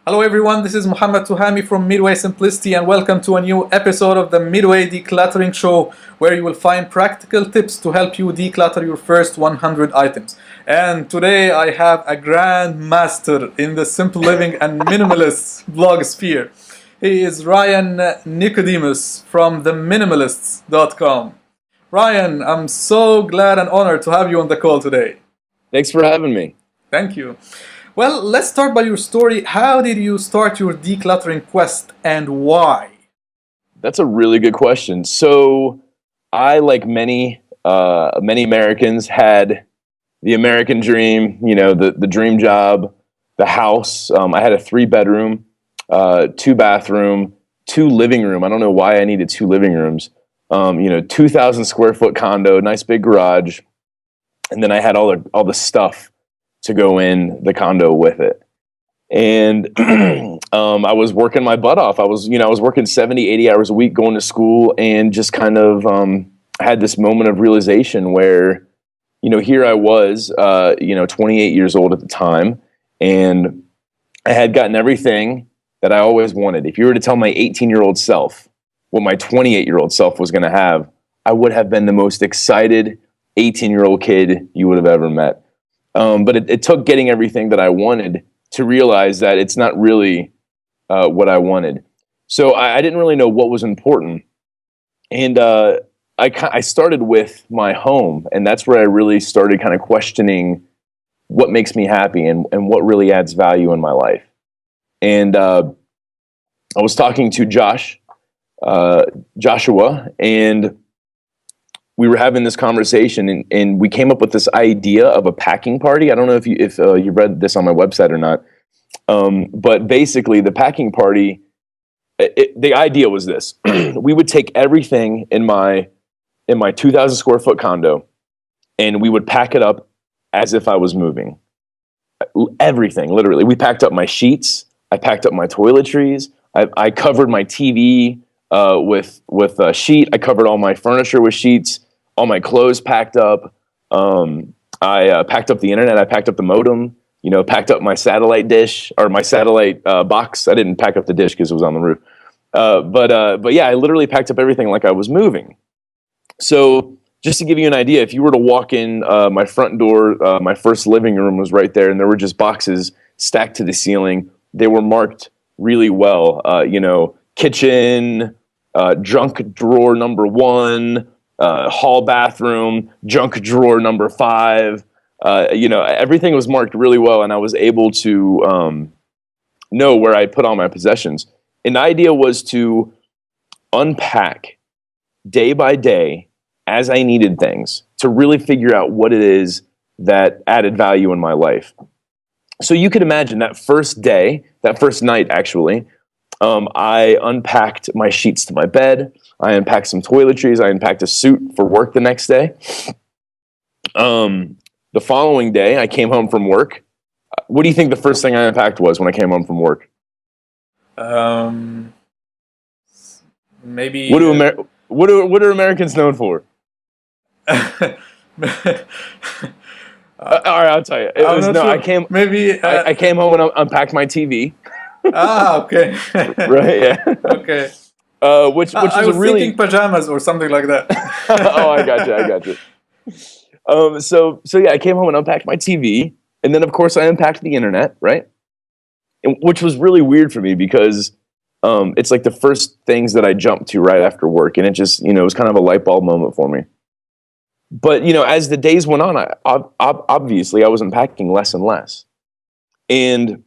Hello everyone, this is Muhammad Tuhami from Midway Simplicity and welcome to a new episode of the Midway Decluttering Show where you will find practical tips to help you declutter your first 100 items. And today I have a grand master in the simple living and minimalist blog sphere. He is Ryan Nicodemus from theminimalists.com. Ryan, I'm so glad and honored to have you on the call today. Thanks for having me. Thank you. Well, let's start by your story. How did you start your decluttering quest and why? That's a really good question. So I, like many Americans, had the American dream, the dream job, the house. I had a 3-bedroom, 2-bathroom, 2 living room. I don't know why I needed 2 living rooms. 2,000 square foot condo, nice big garage. And then I had all the stuff to go in the condo with it. And I was working my butt off. I was working 70, 80 hours a week going to school and just kind of had this moment of realization where, here I was, 28 years old at the time, and I had gotten everything that I always wanted. If you were to tell my 18-year-old self what my 28-year-old self was going to have, I would have been the most excited 18-year-old kid you would have ever met. But it took getting everything that I wanted to realize that it's not really what I wanted. So I didn't really know what was important. And I started with my home, and that's where I really started kind of questioning what makes me happy and what really adds value in my life. And I was talking to Joshua, and we were having this conversation, and we came up with this idea of a packing party. I don't know if you read this on my website or not, but basically the packing party, the idea was this: we would take everything in my 2,000 square foot condo, and we would pack it up as if I was moving. Everything, literally. We packed up my sheets. I packed up my toiletries. I covered my TV with a sheet. I covered all my furniture with sheets. All my clothes packed up. I packed up the internet. I packed up the modem. Packed up my satellite dish or my satellite box. I didn't pack up the dish because it was on the roof. But yeah, I literally packed up everything like I was moving. So just to give you an idea, if you were to walk in my front door, my first living room was right there, and there were just boxes stacked to the ceiling. They were marked really well. Kitchen, junk drawer number 1. Hall bathroom, junk drawer number 5. Everything was marked really well, and I was able to know where I put all my possessions. And the idea was to unpack day by day as I needed things to really figure out what it is that added value in my life. So you could imagine that first night actually, I unpacked my sheets to my bed. I unpacked some toiletries. I unpacked a suit for work the next day. The following day, I came home from work. What do you think the first thing I unpacked was when I came home from work? Maybe. What are Americans known for? All right, I'll tell you. I came home and unpacked my TV. Okay. Right. Yeah. Okay. Which I is was really thinking pajamas or something like that. Oh, I got you. So yeah, I came home and unpacked my TV, and then of course I unpacked the internet, right? Which was really weird for me because it's like the first things that I jumped to right after work, and it just it was kind of a light bulb moment for me. But as the days went on, obviously I was unpacking less and less, and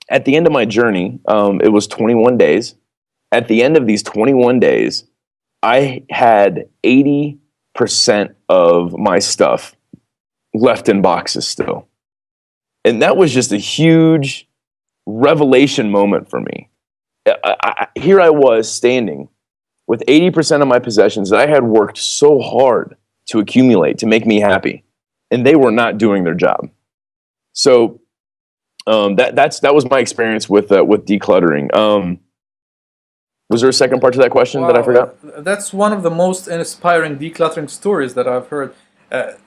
at the end of my journey, it was 21 days. At the end of these 21 days, I had 80% of my stuff left in boxes still. And that was just a huge revelation moment for me. Here I was standing with 80% of my possessions that I had worked so hard to accumulate to make me happy, and they were not doing their job. So that was my experience with decluttering. Was there a second part to that question that I forgot? That's one of the most inspiring decluttering stories that I've heard.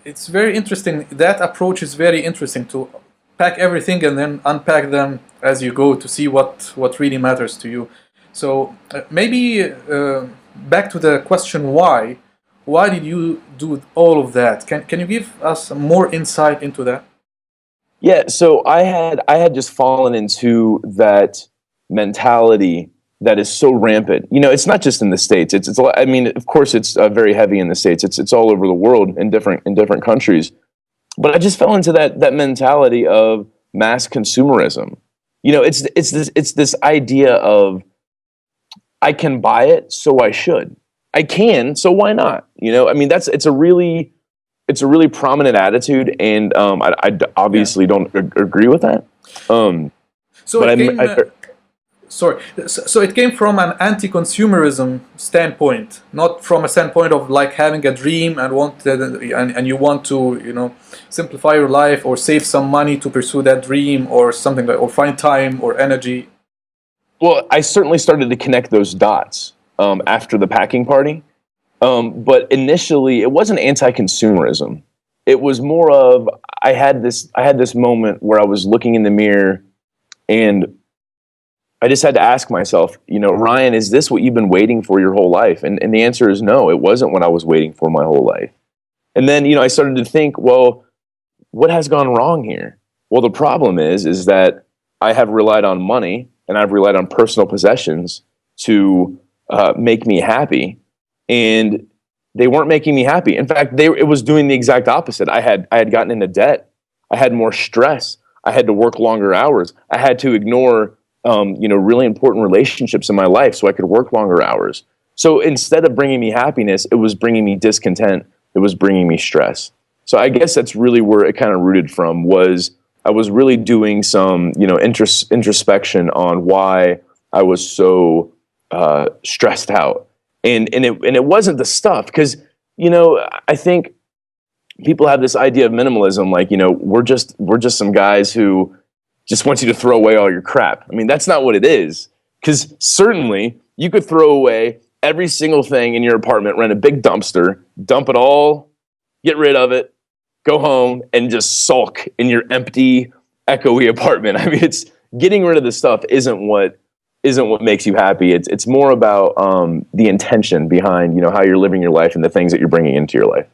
It's very interesting. That approach is very interesting to pack everything and then unpack them as you go to see what really matters to you. So maybe back to the question why. Why did you do all of that? Can you give us more insight into that? Yeah, so I had just fallen into that mentality that is so rampant. You know, it's not just in the States. It's I mean, of course, it's very heavy in the States. It's all over the world in different countries. But I just fell into that mentality of mass consumerism. You know, it's this idea of I can buy it, so I should. I can, so why not? You know, I mean, it's a really prominent attitude, and I obviously don't agree with that. So but it came. Sorry. So it came from an anti-consumerism standpoint, not from a standpoint of like having a dream and and you want to, you know, simplify your life or save some money to pursue that dream or something like, or find time or energy. Well, I certainly started to connect those dots after the packing party. But initially, it wasn't anti-consumerism. It was more of I had this moment where I was looking in the mirror, and I just had to ask myself, you know, Ryan, is this what you've been waiting for your whole life? And the answer is no, it wasn't what I was waiting for my whole life. And then, you know, I started to think, well, what has gone wrong here? Well, the problem is that I have relied on money and I've relied on personal possessions to make me happy. And they weren't making me happy. In fact, it was doing the exact opposite. I had gotten into debt. I had more stress. I had to work longer hours. I had to ignore, you know, really important relationships in my life so I could work longer hours. So instead of bringing me happiness, it was bringing me discontent. It was bringing me stress. So I guess that's really where it kind of rooted from. Was I was really doing some, you know, introspection on why I was so stressed out. And it wasn't the stuff, because, you know, I think people have this idea of minimalism, like, you know, we're just some guys who just want you to throw away all your crap. I mean, that's not what it is, because certainly you could throw away every single thing in your apartment, rent a big dumpster, dump it all, get rid of it, go home, and just sulk in your empty, echoey apartment. I mean, it's getting rid of the stuff isn't what makes you happy. It's more about the intention behind, you know, how you're living your life and the things that you're bringing into your life.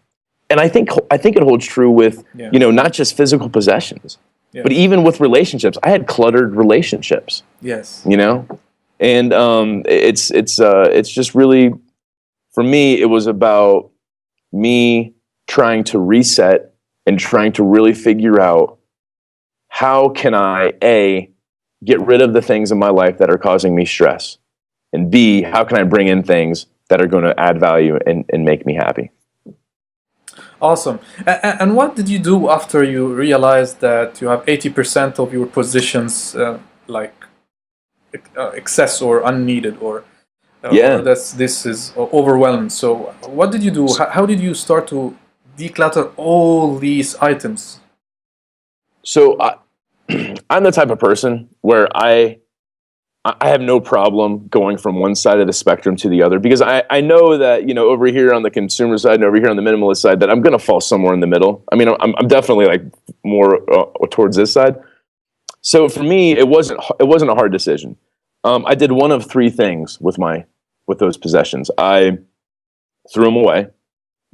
And I think it holds true with, you know, not just physical possessions, but even with relationships. I had cluttered relationships. Yes. You know, and it's just really, for me, it was about me trying to reset and trying to really figure out how can I get rid of the things in my life that are causing me stress, and B, how can I bring in things that are going to add value and make me happy. Awesome. And what did you do after you realized that you have 80% of your positions like excess or unneeded, or this is overwhelmed? So what did you do? How did you start to declutter all these items? So I'm the type of person where I have no problem going from one side of the spectrum to the other, because I know that, you know, over here on the consumer side and over here on the minimalist side, that I'm going to fall somewhere in the middle. I mean, I'm definitely like more towards this side. So for me, it wasn't a hard decision. I did one of three things with those possessions. I threw them away,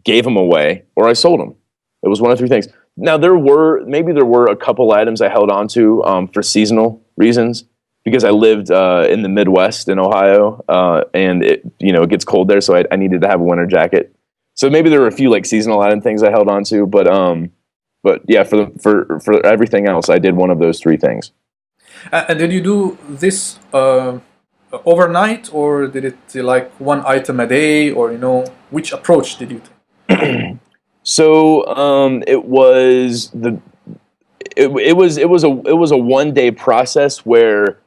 gave them away, or I sold them. It was one of three things. Now, there were a couple items I held on to for seasonal reasons, because I lived in the Midwest in Ohio, and it gets cold there, so I needed to have a winter jacket. So maybe there were a few like seasonal item things I held on to, but yeah, for everything else, I did one of those three things. And did you do this overnight, or did it like one item a day, or which approach did you take? So it was a 1-day process where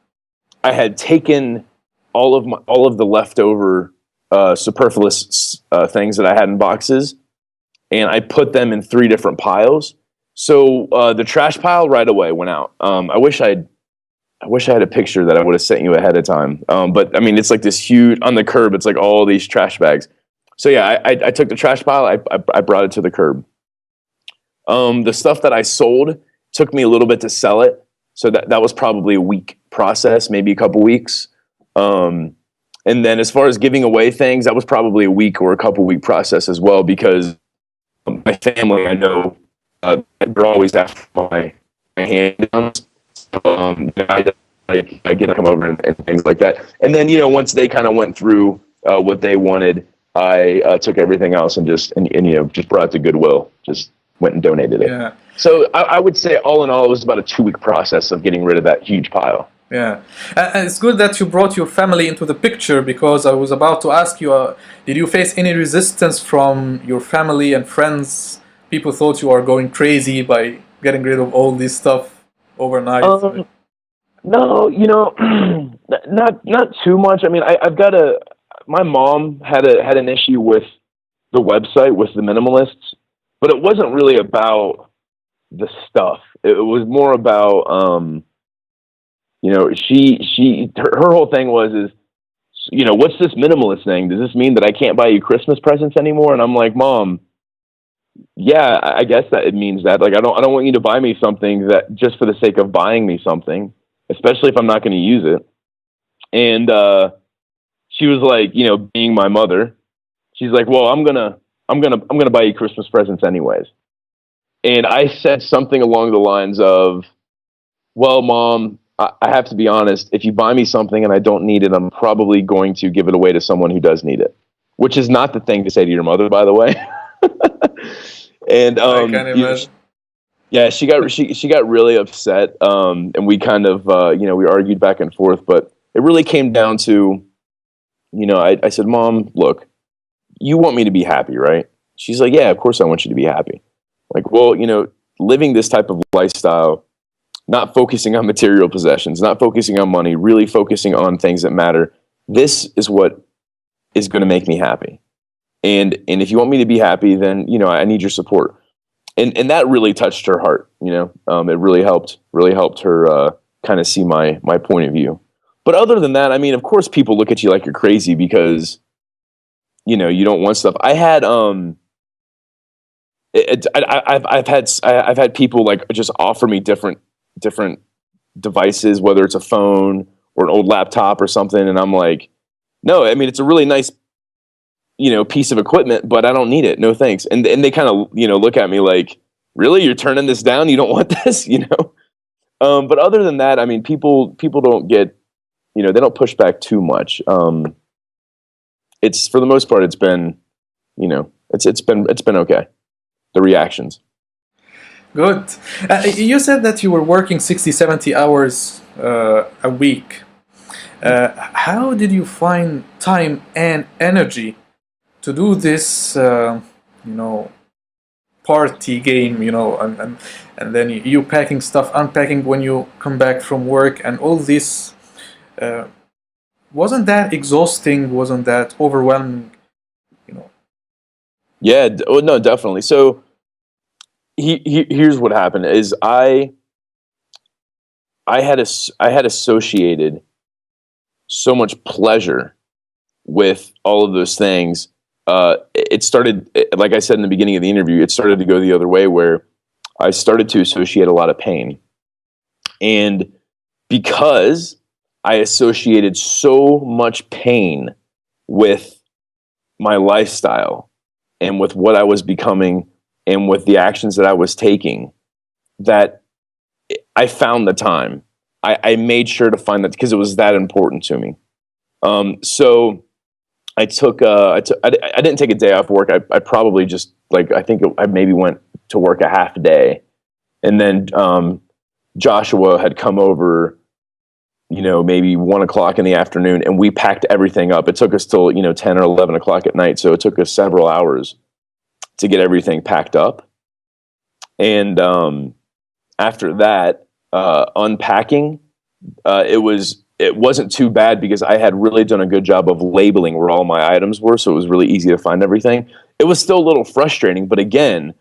I had taken all of the leftover superfluous things that I had in boxes, and I put them in 3 different piles. So the trash pile right away went out. I wish I had a picture that I would have sent you ahead of time. But I mean, it's like this huge on the curb. It's like all these trash bags. So yeah, I took the trash pile. I brought it to the curb. The stuff that I sold Took me a little bit to sell it. So that was probably a week process, maybe a couple weeks. And then as far as giving away things, that was probably a week or a couple week process as well, because my family, I know, they're always after my hand-downs. I get to come over and things like that. And then, once they kind of went through what they wanted, I took everything else and just brought it to Goodwill, just went and donated it. Yeah. So I would say all in all, it was about a 2-week process of getting rid of that huge pile. Yeah, and it's good that you brought your family into the picture, because I was about to ask you, did you face any resistance from your family and friends? People thought you are going crazy by getting rid of all this stuff overnight. No, not too much. I mean, I've got my mom had an issue with the website, with the minimalists, but it wasn't really about the stuff. It was more about, her whole thing was, what's this minimalist thing? Does this mean that I can't buy you Christmas presents anymore? And I'm like, Mom, yeah, I guess that it means that. Like, I don't want you to buy me something that just for the sake of buying me something, especially if I'm not going to use it. And she was like, being my mother, she's like, well, I'm gonna buy you Christmas presents anyways. And I said something along the lines of, well, Mom, I have to be honest, if you buy me something and I don't need it, I'm probably going to give it away to someone who does need it, which is not the thing to say to your mother, by the way. And I can't imagine. Yeah, she got really upset, and we kind of we argued back and forth, but it really came down to, I said, Mom, look, you want me to be happy, right? She's like, yeah, of course I want you to be happy. Like, well, living this type of lifestyle, not focusing on material possessions, not focusing on money, really focusing on things that matter. This is what is going to make me happy. And if you want me to be happy, then, I need your support. And that really touched her heart. It really helped her kind of see my point of view. But other than that, I mean, of course, people look at you like you're crazy because, you don't want stuff. I had, I've had people like just offer me different devices, whether it's a phone or an old laptop or something, and I'm like, no, I mean, it's a really nice, piece of equipment, but I don't need it. No thanks. And they kind of, look at me like, really, you're turning this down? You don't want this, But other than that, I mean, people don't get, they don't push back too much. It's, for the most part, it's been, it's been okay. The reactions. Good. You said that you were working 60, 70 hours a week. How did you find time and energy to do this, party game, and then you packing stuff, unpacking when you come back from work, and all this? Wasn't that exhausting? Wasn't that overwhelming? Yeah, no, definitely. So here's what happened: is I had associated so much pleasure with all of those things. It started, like I said in the beginning of the interview, it started to go the other way, where I started to associate a lot of pain. And because I associated so much pain with my lifestyle and with what I was becoming and with the actions that I was taking, that I found the time. I made sure to find that, because it was that important to me. So I didn't take a day off work. I probably just, I maybe went to work a half day. And then Joshua had come over, maybe 1 o'clock in the afternoon, and we packed everything up. It took us till, 10 or 11 o'clock at night. So it took us several hours to get everything packed up. And after that, unpacking, it wasn't too bad, because I had really done a good job of labeling where all my items were, so it was really easy to find everything. It was still a little frustrating, but again,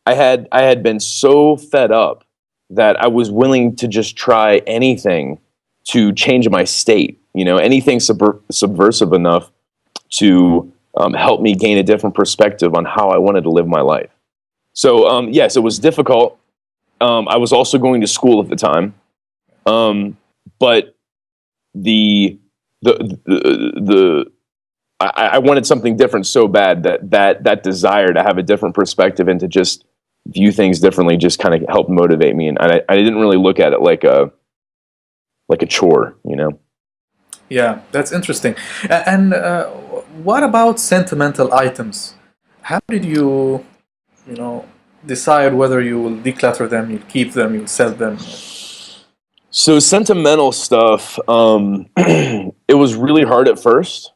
I had been so fed up that I was willing to just try anything to change my state, anything subversive enough to help me gain a different perspective on how I wanted to live my life. So yes, it was difficult. I was also going to school at the time. But I wanted something different so bad that desire to have a different perspective and to just view things differently just kind of helped motivate me. And I didn't really look at it like a chore, you know? Yeah, that's interesting. And what about sentimental items? How did you, you know, decide whether you will declutter them, you'll keep them, you'll sell them? So sentimental stuff, it was really hard at first.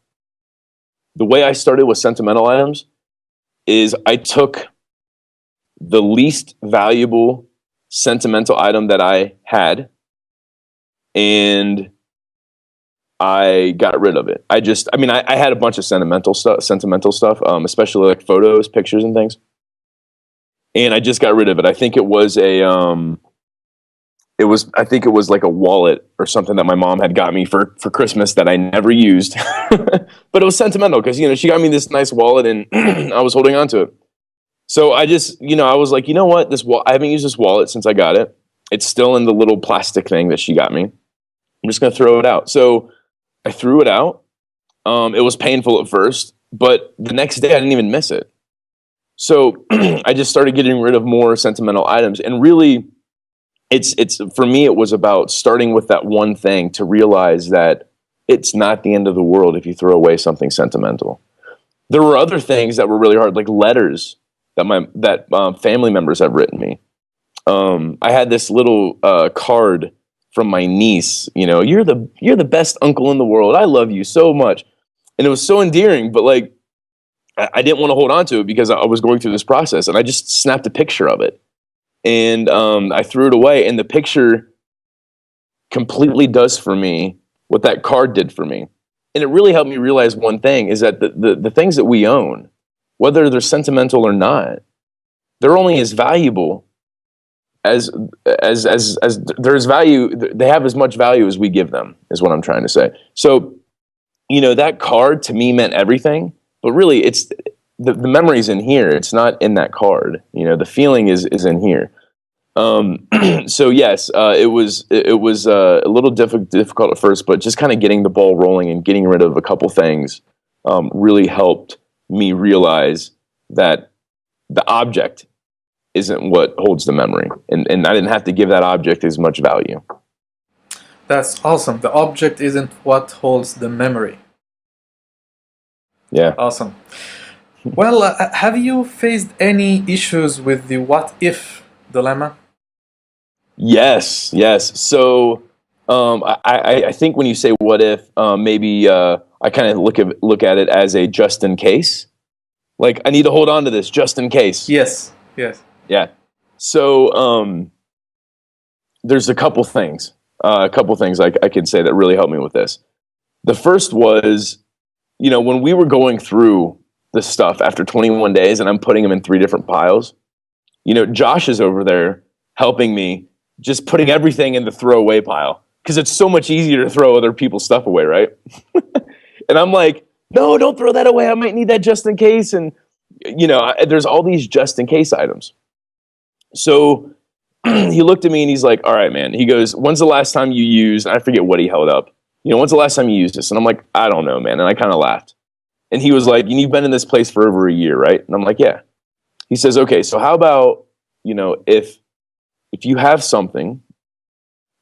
The way I started with sentimental items is I took the least valuable sentimental item that I had and I got rid of it. I had a bunch of sentimental stuff, especially like photos, pictures and things. And I just got rid of it. I think it was like a wallet or something that my mom had got me for Christmas that I never used. But it was sentimental because, you know, she got me this nice wallet and I was holding on to it. So I just, you know, I was like, you know what? I haven't used this wallet since I got it. It's still in the little plastic thing that she got me. I'm just going to throw it out. So I threw it out. It was painful at first, but the next day I didn't even miss it. So I just started getting rid of more sentimental items. And really, it's for me, it was about starting with that one thing to realize that it's not the end of the world if you throw away something sentimental. There were other things that were really hard, like letters that family members have written me. I had this little card from my niece. You know, you're the best uncle in the world. I love you so much, and it was so endearing. But like, I didn't want to hold on to it because I was going through this process, and I just snapped a picture of it, and I threw it away. And the picture completely does for me what that card did for me, and it really helped me realize one thing: is that the things that we own, whether they're sentimental or not, they're only as valuable as there's value. They have as much value as we give them, is what I'm trying to say. So, you know, that card to me meant everything, but really it's the memory's in here. It's not in that card. You know, the feeling is in here. So yes, it was a little difficult at first, but just kind of getting the ball rolling and getting rid of a couple things really helped me realize that the object isn't what holds the memory, and I didn't have to give that object as much value. That's awesome. The object isn't what holds the memory. Yeah. Awesome. Well, have you faced any issues with the what if dilemma? Yes. So I think when you say what if, maybe I kind of look at it as a just in case. Like, I need to hold on to this just in case. Yes. Yeah. So there's a couple things I can say that really helped me with this. The first was, you know, when we were going through the stuff after 21 days and I'm putting them in 3 different piles, you know, Josh is over there helping me just putting everything in the throwaway pile because it's so much easier to throw other people's stuff away, right? And I'm like, no, don't throw that away. I might need that just in case. And, you know, there's all these just in case items. So he looked at me and he's like, all right, man. He goes, when's the last time you used, I forget what he held up. You know, when's the last time you used this? And I'm like, I don't know, man. And I kind of laughed. And he was like, you've been in this place for over a year, right? And I'm like, yeah. He says, okay, so how about, you know, if you have something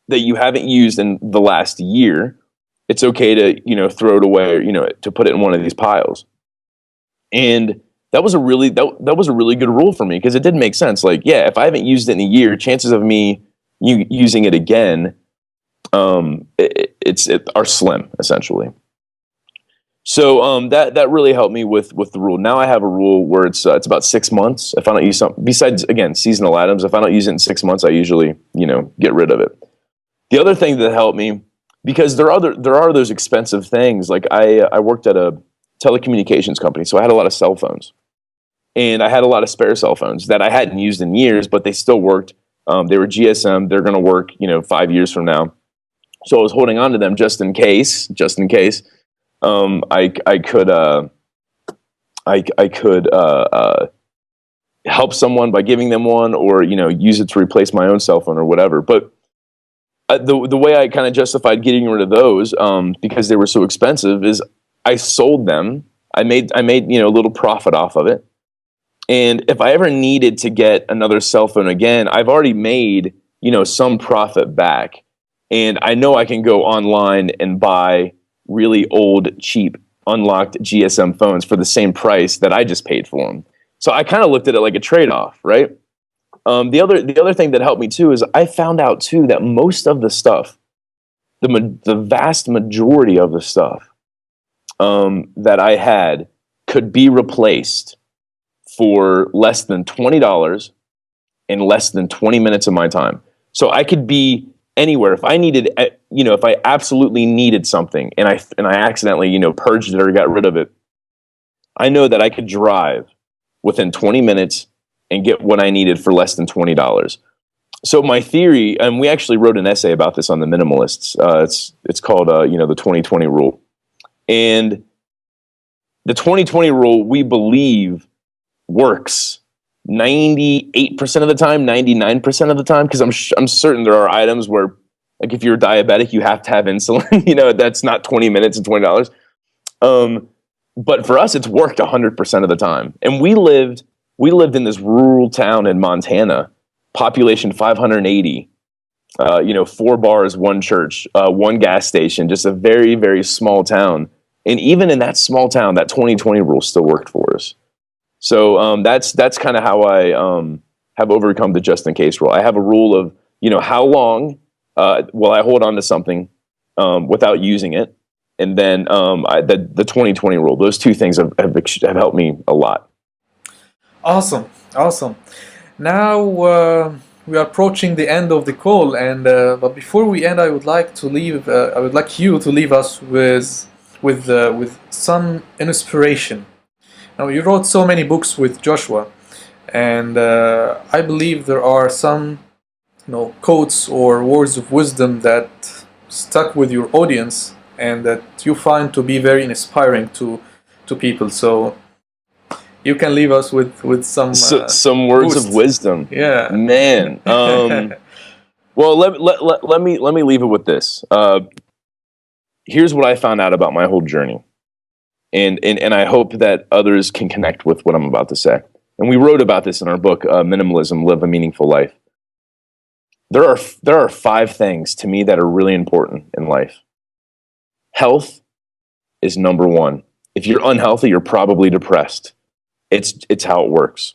that you haven't used in the last year, it's okay to, you know, throw it away or, you know, to put it in one of these piles. And that was a really good rule for me because it did make sense. Like, yeah, if I haven't used it in a year, chances of me using it again, are slim, essentially. So that really helped me with the rule. Now I have a rule where it's about 6 months. If I don't use something, besides, again, seasonal items, if I don't use it in 6 months, I usually, you know, get rid of it. The other thing that helped me, because there are those expensive things. Like I worked at a telecommunications company, so I had a lot of cell phones. And I had a lot of spare cell phones that I hadn't used in years, but they still worked. They were GSM. They're going to work, you know, 5 years from now. So I was holding on to them just in case. I could help someone by giving them one, or use it to replace my own cell phone or whatever. But the way I kind of justified getting rid of those, because they were so expensive, is I sold them. I made a little profit off of it. And if I ever needed to get another cell phone again, I've already made some profit back, and I know I can go online and buy really old, cheap, unlocked GSM phones for the same price that I just paid for them. So I kind of looked at it like a trade-off, right? The other thing that helped me too is I found out too that most of the stuff, the vast majority of the stuff that I had, could be replaced for less than $20 in less than 20 minutes of my time. So I could be anywhere. If I needed, if I absolutely needed something and I accidentally, purged it or got rid of it, I know that I could drive within 20 minutes and get what I needed for less than $20. So my theory, and we actually wrote an essay about this on the Minimalists. It's called, the 2020 rule. And the 2020 rule, we believe, works 98% of the time, 99% of the time, because I'm certain there are items where, like, if you're diabetic, you have to have insulin. That's not 20 minutes and $20. But for us, it's worked 100% of the time. And we lived in this rural town in Montana, population 580. 4 bars, 1 church, 1 gas station, just a very, very small town. And even in that small town, that 2020 rule still worked for us. So that's kind of how I have overcome the just in case rule. I have a rule of, how long will I hold on to something without using it, and then the 2020 rule. Those two things have helped me a lot. Awesome. Now we are approaching the end of the call, and but before we end, I would like you to leave us with some inspiration. Now, you wrote so many books with Joshua, and I believe there are some, quotes or words of wisdom that stuck with your audience and that you find to be very inspiring to people. So you can leave us with some words boost. of wisdom. Yeah, man. Well, let me leave it with this. Here's what I found out about my whole journey. And I hope that others can connect with what I'm about to say. And we wrote about this in our book, Minimalism: Live a Meaningful Life. There are 5 things to me that are really important in life. Health is number 1. If you're unhealthy, you're probably depressed. It's how it works.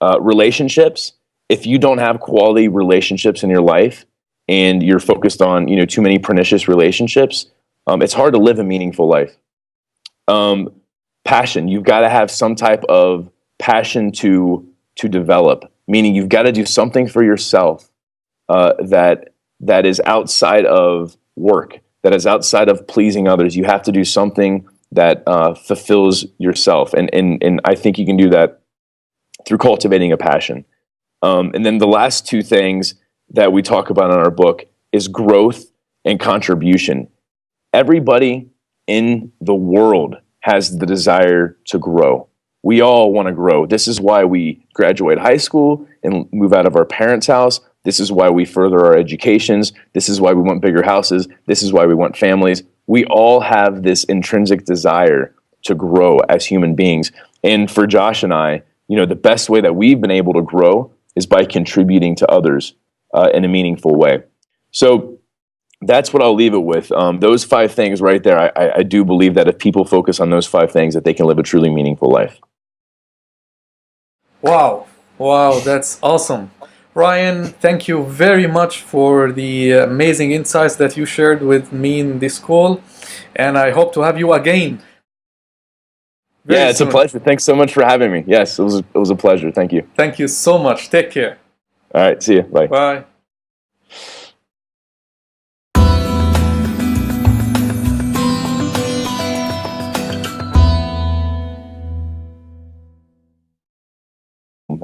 Relationships. If you don't have quality relationships in your life and you're focused on too many pernicious relationships, it's hard to live a meaningful life. Passion. You've got to have some type of passion to develop, meaning you've got to do something for yourself that is outside of work, that is outside of pleasing others. You have to do something that fulfills yourself, and I think you can do that through cultivating a passion. And then the last 2 things that we talk about in our book is growth and contribution. Everybody in the world has the desire to grow. We all want to grow. This is why we graduate high school and move out of our parents' house. This is why we further our educations. This is why we want bigger houses. This is why we want families. We all have this intrinsic desire to grow as human beings. And for Josh and I, the best way that we've been able to grow is by contributing to others in a meaningful way. So that's what I'll leave it with. Those 5 things right there, I do believe that if people focus on those 5 things, that they can live a truly meaningful life. Wow, that's awesome. Ryan, thank you very much for the amazing insights that you shared with me in this call, and I hope to have you again. Yeah, it's a pleasure. Thanks so much for having me. Yes, it was a pleasure. Thank you. Thank you so much. Take care. All right, see you. Bye. Bye.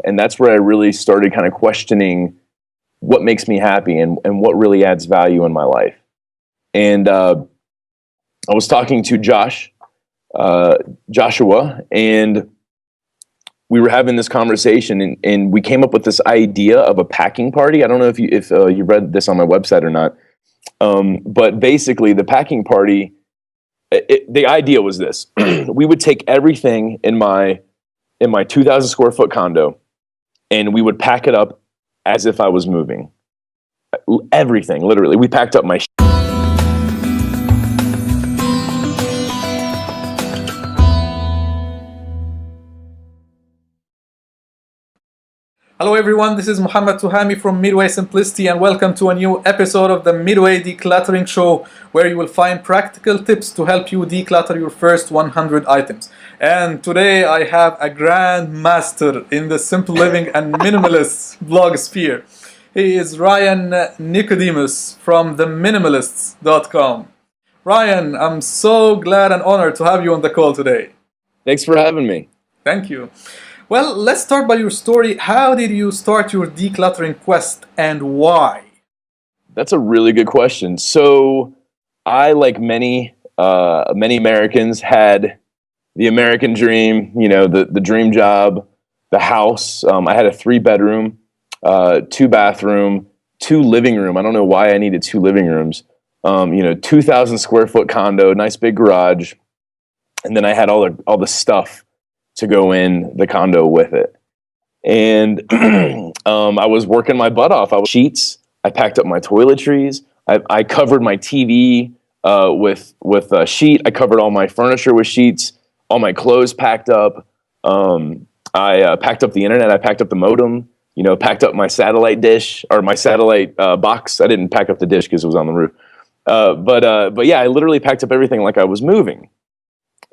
And that's where I really started kind of questioning what makes me happy and what really adds value in my life. And I was talking to Joshua, and we were having this conversation, and we came up with this idea of a packing party. I don't know if you read this on my website or not, but basically the packing party. The idea was this: we would take everything in my 2,000 square foot condo, and we would pack it up as if I was moving. Everything, literally. We packed up my. Hello everyone, this is Muhammad Tuhami from Midway Simplicity, and welcome to a new episode of the Midway Decluttering Show, where you will find practical tips to help you declutter your first 100 items. And today I have a grand master in the simple living and minimalist blog sphere. He is Ryan Nicodemus from theminimalists.com. Ryan, I'm so glad and honored to have you on the call today. Thanks for having me. Thank you. Well, let's start by your story. How did you start your decluttering quest and why? That's a really good question. So I, like many Americans, had the American dream, the dream job, the house. I had a 3-bedroom, 2-bathroom, 2 living room. I don't know why I needed 2 living rooms. 2,000 square foot condo, nice big garage. And then I had all the stuff to go in the condo with it. And I was working my butt off. I was sheets. I packed up my toiletries. I covered my TV with a sheet. I covered all my furniture with sheets. All my clothes packed up. I packed up the internet. I packed up the modem. Packed up my satellite dish or my satellite box. I didn't pack up the dish because it was on the roof. But yeah, I literally packed up everything like I was moving.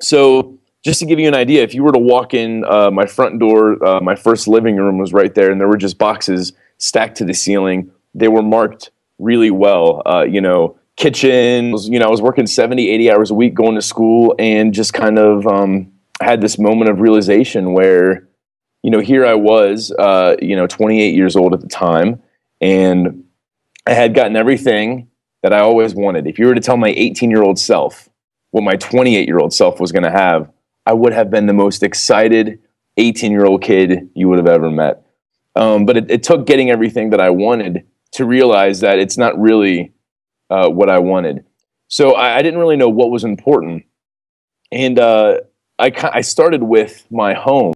So just to give you an idea, if you were to walk in my front door, my first living room was right there, and there were just boxes stacked to the ceiling. They were marked really well. Kitchen, I was working 70, 80 hours a week going to school, and just kind of had this moment of realization where, here I was, 28 years old at the time, and I had gotten everything that I always wanted. If you were to tell my 18-year-old self what my 28-year-old self was going to have, I would have been the most excited 18-year-old kid you would have ever met. But it took getting everything that I wanted to realize that it's not really what I wanted. So I didn't really know what was important. And I started with my home.